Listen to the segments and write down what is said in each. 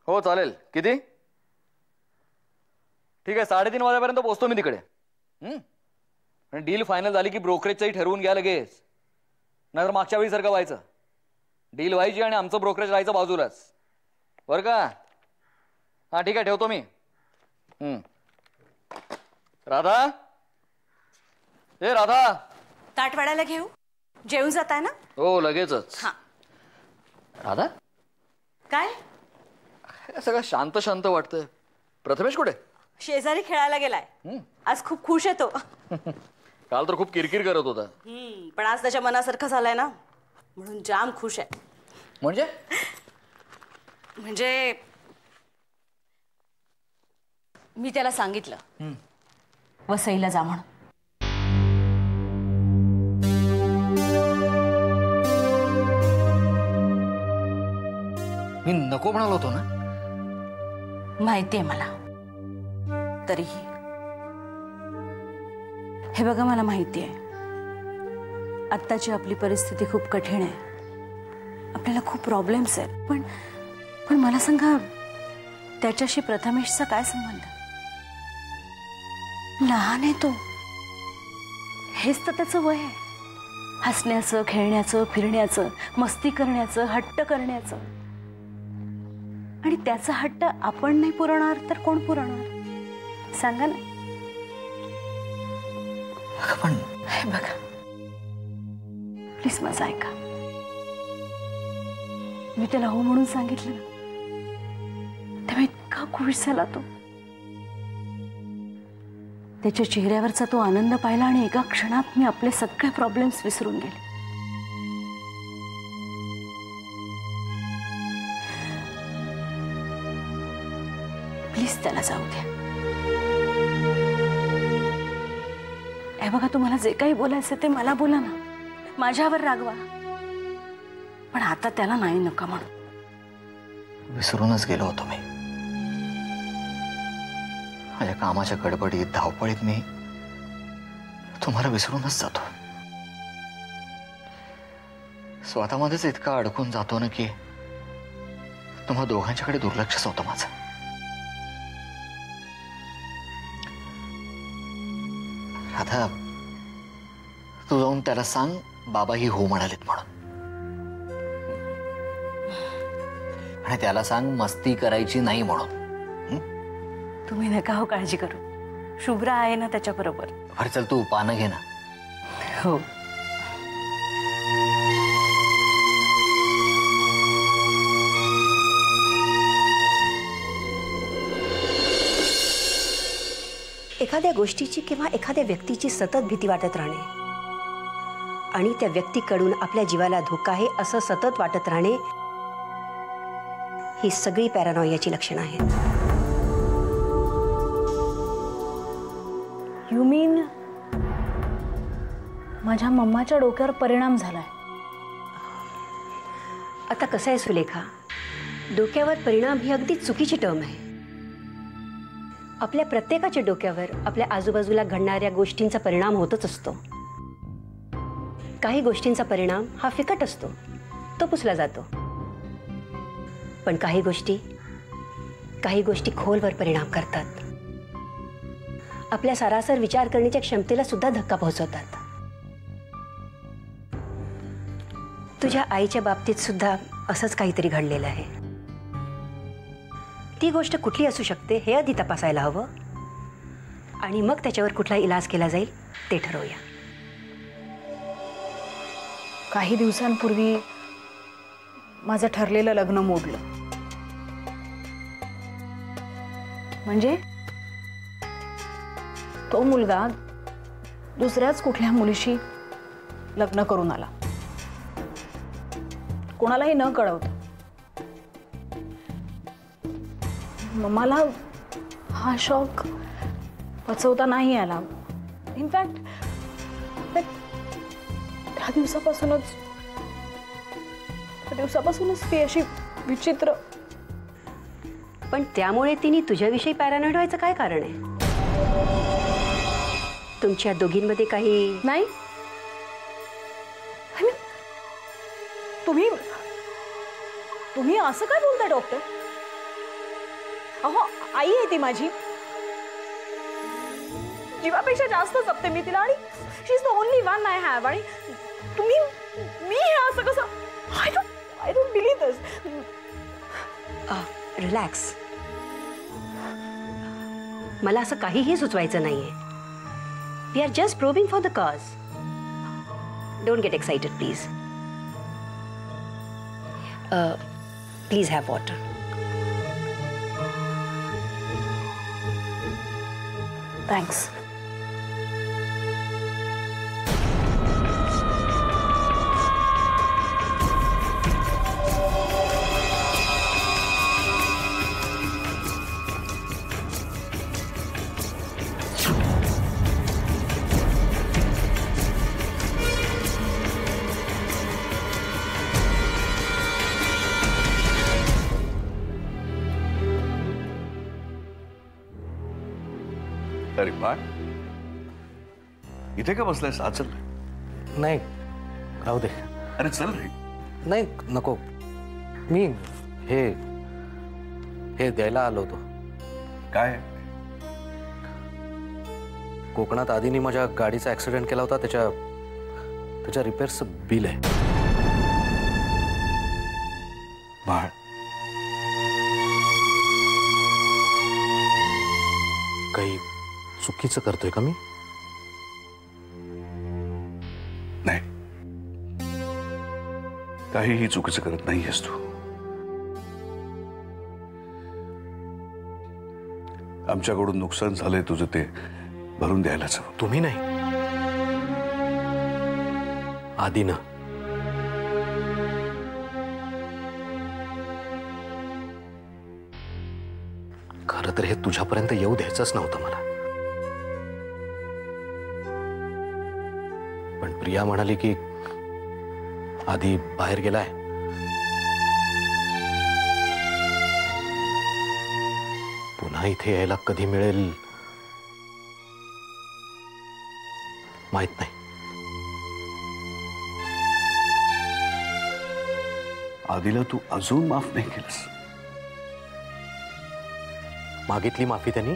हो चालेल. किती? ठीक आहे, 3:30 वाजेपर्यंत पोहोचतो मी तिकडे. आणि डील फायनल झाली की ब्रोकरेजचंही ठरवून घ्या लगेच, नाहीतर मागच्या वेळी सारखं व्हायचं. डील व्हायची आणि आमचं ब्रोकरेज राहायचं बाजूलाच, बरं का? हां ठीक आहे, ठेवतो मी. राधा, ए राधा, ताट वाढायला घेऊ? जेवून जाताय ना? हो लगेचच. हां. राधा, काय सगळं शांत शांत वाटतंय. प्रथमेश कुठे? शेजारी खेळायला गेलाय. आज खूप खुश आहे तो. काल तर खूप किरकिर करत होता. पण आज त्याच्या मनासारखं झालंय ना, म्हणून जाम खुश आहे. म्हणजे मी त्याला सांगितलं वसईला जा म्हणून. मी नको म्हणालो होतो ना. माहितीये मला, तरीही हे बघा, मला माहिती आहे आत्ताची आपली परिस्थिती खूप कठीण आहे, आपल्याला खूप प्रॉब्लेम्स आहेत. पण मला सांगा, त्याच्याशी प्रथमेशचा काय संबंध? लहान आहे तो, हेच तर त्याचं वय आहे. हसण्याचं, खेळण्याचं, फिरण्याचं, मस्ती करण्याचं, हट्ट करण्याचं. आणि त्याचा हट्ट आपण नाही पुरवणार तर कोण पुरवणार सांगा ना. पण हे बघा, प्लीज माझं ऐका. मी त्याला हो म्हणून सांगितलं ना, तेव्हा इतका खुश झाला तो. त्याच्या चेहऱ्यावरचा तो आनंद पाहिला आणि एका क्षणात मी आपले सगळे प्रॉब्लेम्स विसरून गेले. प्लीज त्याला जाऊ द्या. हे बघा, तुम्हाला जे काही बोलायचं ते मला बोला ना, माझ्यावर रागवा, पण आता त्याला नाही नका म्हणू. विसरूनच गेलो होतो मी. माझ्या कामाच्या गडबडीत, धावपळीत मी तुम्हाला विसरूनच जातो. स्वतःमध्येच इतका अडकून जातो ना की तुम्हा दोघांच्याकडे दुर्लक्षच होतं माझं. राधा, तू जाऊन त्याला सांग बाबाही हो म्हणालेत म्हणून. आणि त्याला सांग मस्ती करायची नाही म्हणून. तुम्ही नका हो काळजी करू, शुभ्रा आहे ना त्याच्याबरोबर. अरे चल, तू पानं घे ना. हो. एखाद्या गोष्टीची किंवा एखाद्या व्यक्तीची सतत भीती वाटत राहणे आणि त्या व्यक्तीकडून आपल्या जीवाला धोका आहे असं सतत वाटत राहणे, ही सगळी पॅरानॉयाची लक्षणं आहेत. यू मीन माझ्या मम्माच्या डोक्यावर परिणाम झालाय? आता कसं आहे सुलेखा, डोक्यावर परिणाम ही अगदी चुकीची टर्म आहे. आपल्या प्रत्येकाच्या डोक्यावर आपल्या आजूबाजूला घडणाऱ्या गोष्टींचा परिणाम होतच असतो. काही गोष्टींचा परिणाम हा फिकट असतो, तो पुसला जातो. पण काही गोष्टी खोलवर परिणाम करतात. आपल्या सरासर विचार करण्याच्या क्षमतेला सुद्धा धक्का पोहोचवतात. तुझ्या आईच्या बाबतीत सुद्धा असंच काहीतरी घडलेलं आहे. ती गोष्ट कुठली असू शकते हे आधी तपासायला हवं आणि मग त्याच्यावर कुठला इलाज केला जाईल ते ठरवूया. काही दिवसांपूर्वी माझं ठरलेलं लग्न मोडलं. म्हणजे तो मुलगा दुसऱ्याच कुठल्या मुलीशी लग्न करून आला, कोणालाही न कळवता. मला हा शॉक पचवता नाही आला. इनफॅक्ट त्या दिवसापासूनच ती अशी विचित्र. पण त्यामुळे तिने तुझ्याविषयी पॅरानॉइड व्हायचं काय कारण आहे? तुमच्या दोघींमध्ये काही नाही? तुम्ही असं काय बोलताय डॉक्टर? अहो आई आहे ती माझी, जीवापेक्षा जास्त जपते मी तिला, आणि she is the only one I have. आणि तुम्ही मी हे असं कसं? I don't believe this. Relax. मला असं काहीही सुचवायचं नाहीये. We are just probing for the cause. Don't get excited please. Please have water. Thanks. अरे बाळ, इथे का बसलायस? आज चल. नाही, राहू दे. अरे चल रे. नाही, नको. मी हे द्यायला आलो होतो. काय? कोकणात आधीनी माझ्या गाडीचा ऍक्सिडेंट केला होता, त्याच्या रिपेअरचं बिल आहे. बाळ, काही चुकीचं करतोय का मी? नाही, काहीही चुकीचं करत नाहीयेस तू. आमच्याकडून नुकसान झालंय तुझं, ते भरून द्यायलाच हवं. तुम्ही नाही, आधीनं. खरं तर हे तुझ्यापर्यंत येऊ द्यायचंच नव्हतं मला. पण प्रिया म्हणाली की आधी बाहेर गेलाय, पुन्हा इथे यायला कधी मिळेल माहित नाही. आधीला तू अजून माफ नाही केलंस. मागितली माफी त्यांनी.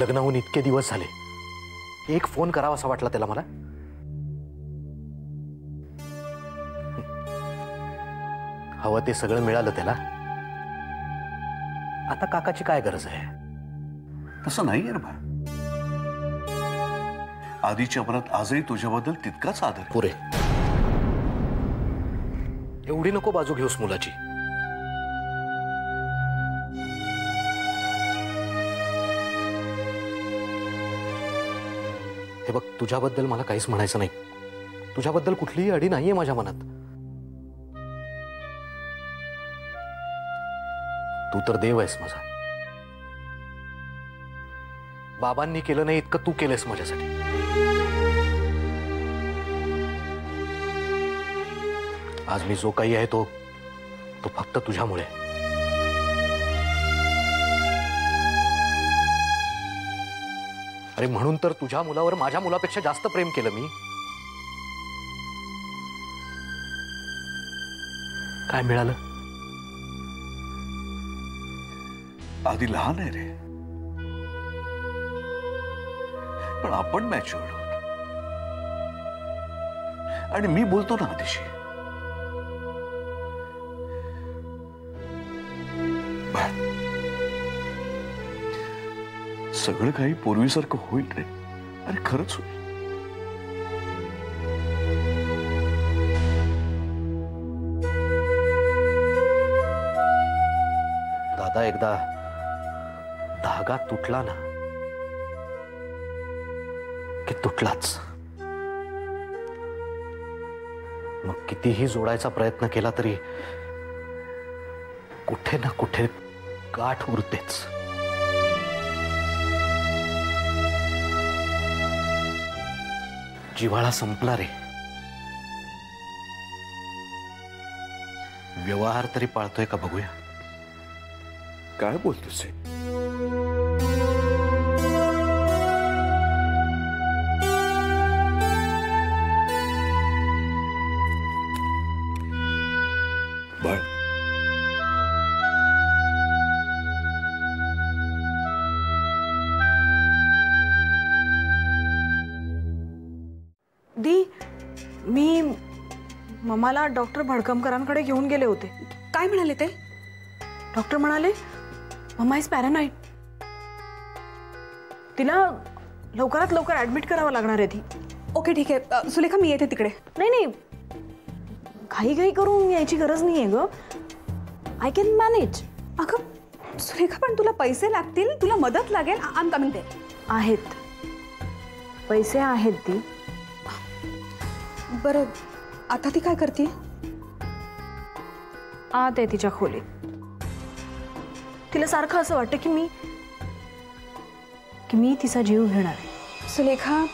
लग्न होऊन इतके दिवस झाले, एक फोन करावा असा वाटला त्याला मला. हवं ते सगळं मिळालं त्याला. आता काकाची काय गरज आहे? तसं नाहीये रे बाळ. आधीच्या मनात आजही तुझ्याबद्दल तितकाच आदर आहे. पुरे. एवढी नको बाजू घेऊस मुलाची. हे बघ, तुझ्याबद्दल मला काहीच म्हणायचं नाही. तुझ्याबद्दल कुठलीही अडी नाहीये माझ्या मनात. तू तर देव आहेस माझा. बाबांनी केलं नाही इतकं तू केलंस माझ्यासाठी. आज मी जो काही आहे तो फक्त तुझ्यामुळे. अरे म्हणून तर तुझ्या मुलावर माझ्या मुलापेक्षा जास्त प्रेम केलं मी. काय मिळालं? आधी लहान आहे रे, पण आपण मॅच्युअर्ड आहोत. आणि मी बोलतो ना आधीशी. सगळं काही पूर्वीसारखं होईल रे. अरे खरंच होईल. दादा, एकदा धागा तुटला ना की तुटलाच. मग कितीही जोडायचा प्रयत्न केला तरी कुठे ना कुठे गाठ उरतेच. जिव्हाळा संपला रे. व्यवहार तरी पाळतोय का बघूया. काय बोलतोस? बाळ, दी, मी मम्माला डॉक्टर भडकमकरांकडे घेऊन गेले होते. काय म्हणाले ते? डॉक्टर म्हणाले मम्मा इज पॅरानाइड. तिला लवकरात लवकर ऍडमिट करावं लागणार आहे ती. ओके ठीक आहे सुलेखा, मी येते तिकडे. नाही नाही, घाई करून यायची गरज नाहीये ग. I can manage. अगं सुलेखा, पण तुला पैसे लागतील, तुला मदत लागेल. I am coming. ते आहेत, पैसे आहेत ती. बरं, आता ती काय करते? आत आहे तिच्या खोलीत. तिला सारखं असं वाटतं की मी तिचा जीव घेणार आहे. सुलेखा,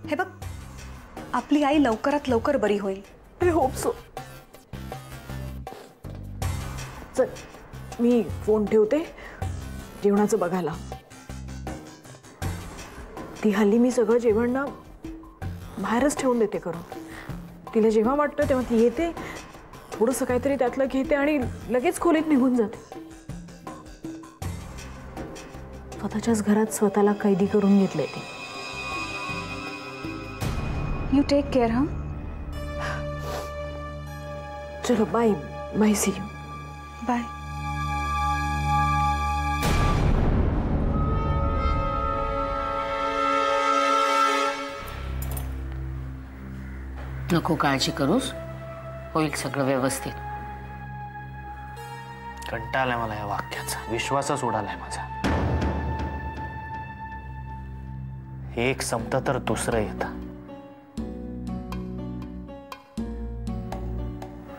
हे बघ, आपली आई लवकरात लवकर बरी होईल. I hope so. चल, मी फोन ठेवते, जेवणाचं बघायला. ती हल्ली मी सगळं जेवण ना बाहेरच ठेवून देते करून. तिला जेव्हा वाटतं तेव्हा ती येते, थोडंसं काहीतरी त्यातलं घेते आणि लगेच खोलीत निघून जाते. स्वतःच्याच घरात स्वतःला कैदी करून घेतलंय ती. You take care. हा, चलो bye bye, see you. Bye. नको काळजी करूस, होईल सगळं व्यवस्थित. कंटाळा आलाय मला या वाक्याचा. विश्वासच उडालाय माझा. एक शब्द तर दुसरं येतं.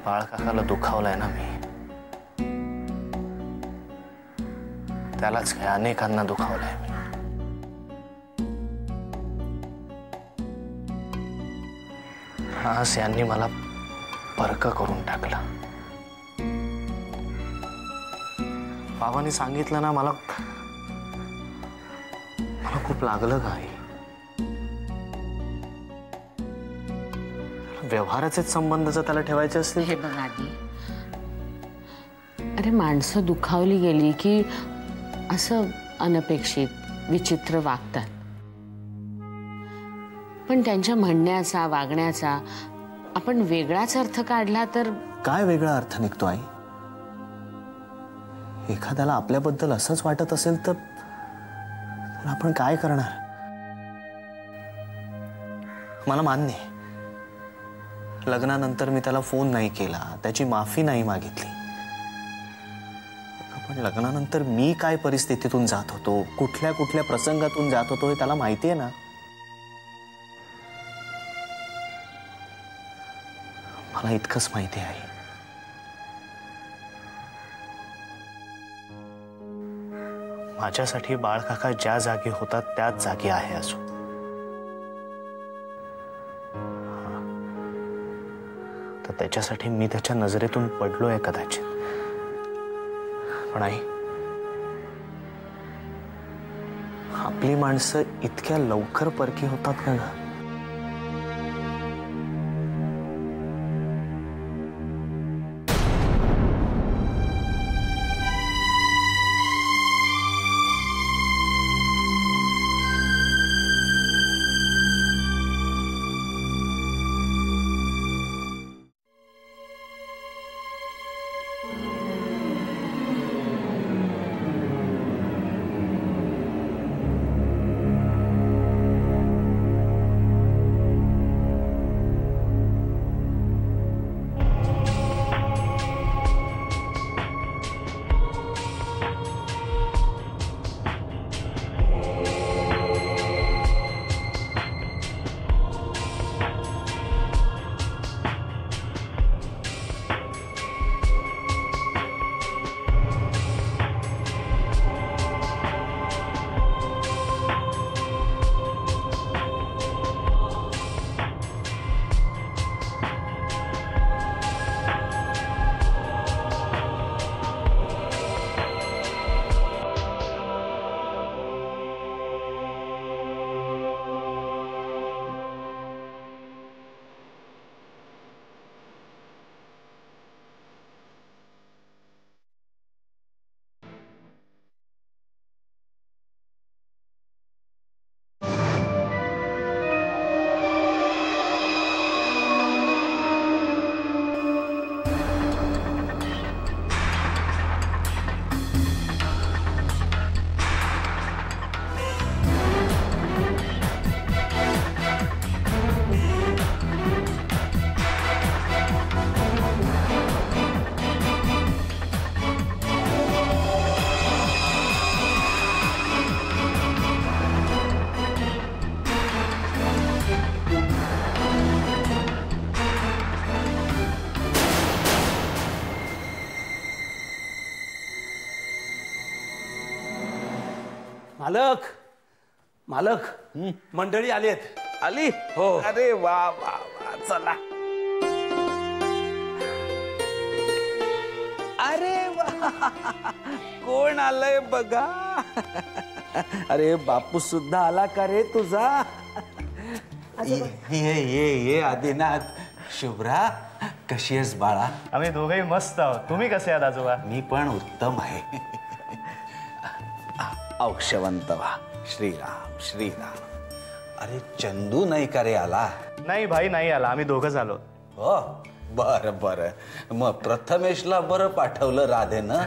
बाळकाकाला दुखावलंय ना मी, त्यालाच काय अनेकांना दुखावलंय मी. आज यांनी मला परक करून टाकलं. बाबांनी सांगितलं ना, मला खूप लागलं काय. व्यवहाराचेच संबंध जर त्याला ठेवायचे असतील. हे बघ आधी, अरे माणसं दुखावली गेली की असं अनपेक्षित विचित्र वागतात. पण त्यांच्या म्हणण्याचा वागण्याचा आपण वेगळाच अर्थ काढला तर. काय वेगळा अर्थ निघतो आई? एखाद्याला आपल्याबद्दल असंच वाटत असेल तर आपण काय करणार? मला मान्य आहे, लग्नानंतर मी त्याला फोन नाही केला, त्याची माफी नाही मागितली. पण लग्नानंतर मी काय परिस्थितीतून जात होतो, कुठल्या कुठल्या प्रसंगातून जात होतो हे त्याला माहिती आहे ना. मला इतकंच माहिती आहे. माझ्यासाठी बाळकाका ज्या जागी होता त्याच जागी आहे अजून. तर त्याच्यासाठी मी त्याच्या नजरेतून पडलोय कदाचित. पण आई, आपली माणसं इतक्या लवकर परकी होतात का ग? मालक मालक मंडळी आलेत. आली हो. अरे वा वा वा चला. अरे वा कोण आलंय बघा. अरे बापू सुद्धा आला का रे तुझा. ये ये ये आदिनाथ. शुभ्रा कशी आहेस बाळा. आम्ही दोघेही मस्त आहोत. तुम्ही कसे आहात आजोबा. मी पण उत्तम आहे. औक्षवंत व्हा. श्रीराम श्रीराम. अरे चंदू नाही का रे आला. नाही भाई नाही आला. आम्ही दोघंच आलो. हो बर बर. मग प्रथमेशला बरं पाठवलं राधेनं.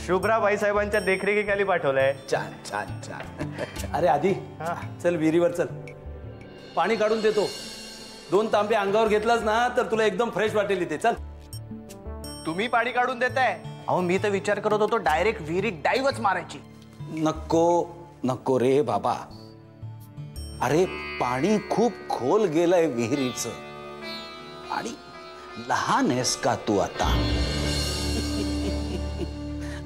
शुभ्रा बाईसाहेबांच्या देखरेखीखाली पाठवलंय. छान छान छान. अरे आधी चल विहिरीवर चल. पाणी काढून देतो. 2 तांबे अंगावर घेतलास ना तर तुला एकदम फ्रेश वाटेल इथे. चल. तुम्ही पाणी काढून देताय. अहो मी तर विचार करत होतो डायरेक्ट विहिरीत डाईव्हच मारायची. नको नको रे बाबा. अरे पाणी खूप खोल गेलंय विहिरीचं. आणि लहान आहेस का तू आता.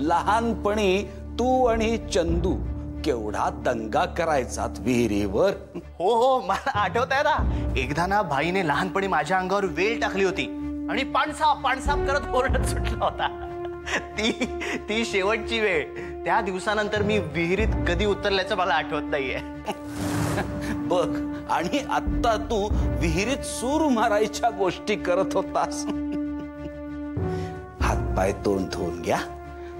लहानपणी तू आणि चंदू केवढा दंगा करायचात विहिरीवर. हो हो मला आठवत आहे ना. एकदा ना भाईने लहानपणी माझ्या अंगावर वेल टाकली होती आणि पाणसाप पाणसाप करत ओरडत सुटला होता. ती शेवटची वेळ. त्या दिवसानंतर मी विहिरीत कधी उतरल्याचं मला आठवत नाहीये. बघ आणि आता तू विहिरीत सूर मारायच्या गोष्टी करत होतास. हातपाय तोंड धुवून घ्या.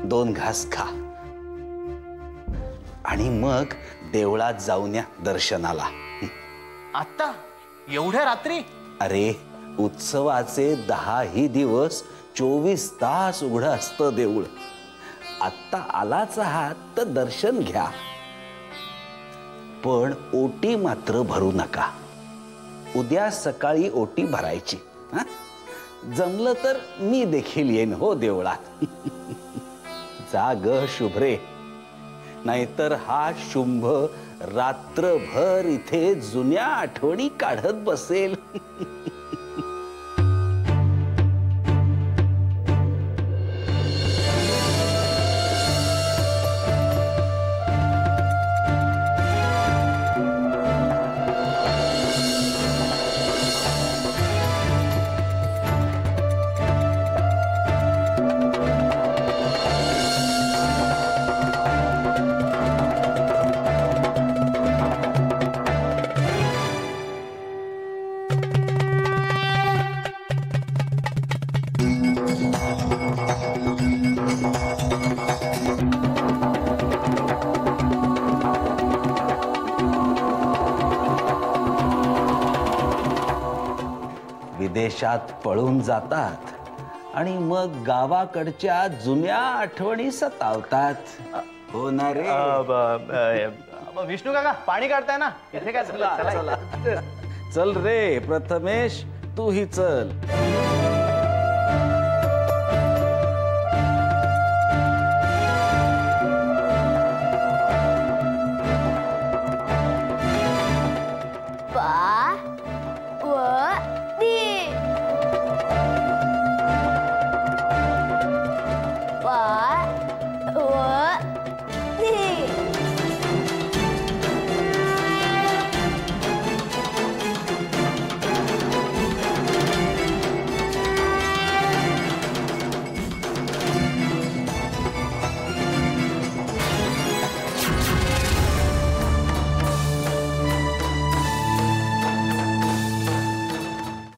2 घास खा आणि मग देवळात जाऊन या दर्शनाला. आता एवढ्या रात्री. अरे उत्सवाचे 10ही दिवस 24 तास उघडं असतं देऊळ. आत्ता आलाच आहात तर दर्शन घ्या. पण ओटी मात्र भरू नका. उद्या सकाळी ओटी भरायची. जमलं तर मी देखील येईन हो देवळात. जा ग शुभ्रे. नाहीतर हा शुंभ रात्रभर इथे जुन्या आठवणी काढत बसेल. विदेशात पळून जातात आणि मग गावाकडच्या जुन्या आठवणी सतावतात. हो ना रे. विष्णू काका पाणी काढताय ना. इथे काय. चला चल रे प्रथमेश तू ही चल. बा